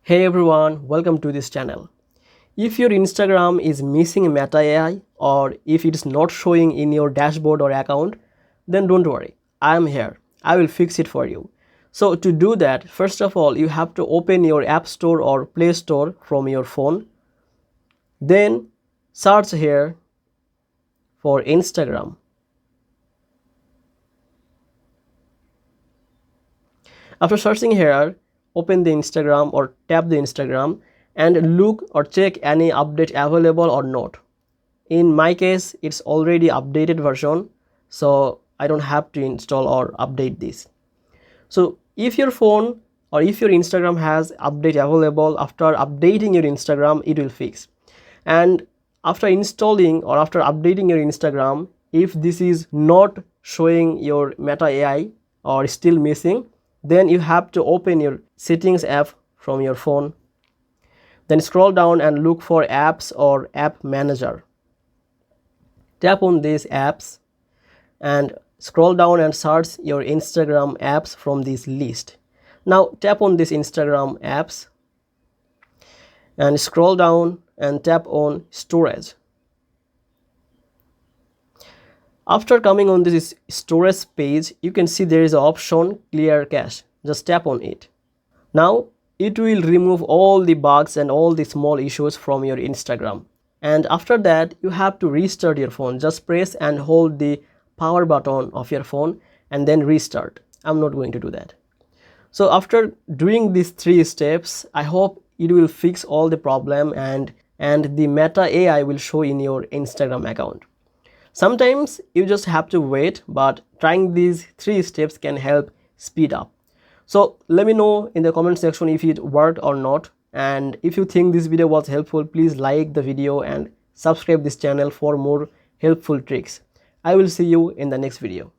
Hey everyone, welcome to this channel. If your Instagram is missing Meta AI or if it's not showing in your dashboard or account, then don't worry, I am here. I will fix it for you. So to do that, first of all, you have to open your App Store or Play Store from your phone. Then search here for Instagram. After searching here, open the Instagram or tap the Instagram and look or check any update available or not. In my case, it's already updated version, so I don't have to install or update this. So if your phone or if your Instagram has update available, after updating your Instagram, it will fix. And after installing or after updating your Instagram, if this is not showing your Meta AI or still missing, then you have to open your settings app from your phone. Then scroll down and look for apps or app manager. Tap on these apps and scroll down and search your Instagram apps from this list. Now tap on this Instagram apps and scroll down and tap on storage. After coming on this storage page, you can see there is an option clear cache. Just tap on it. Now it will remove all the bugs and all the small issues from your Instagram. And after that, you have to restart your phone. Just press and hold the power button of your phone and then restart. I'm not going to do that. So after doing these 3 steps, I hope it will fix all the problem and the Meta AI will show in your Instagram account. Sometimes you just have to wait, but trying these 3 steps can help speed up. So let me know in the comment section if it worked or not. And if you think this video was helpful, please like the video and subscribe this channel for more helpful tricks. I will see you in the next video.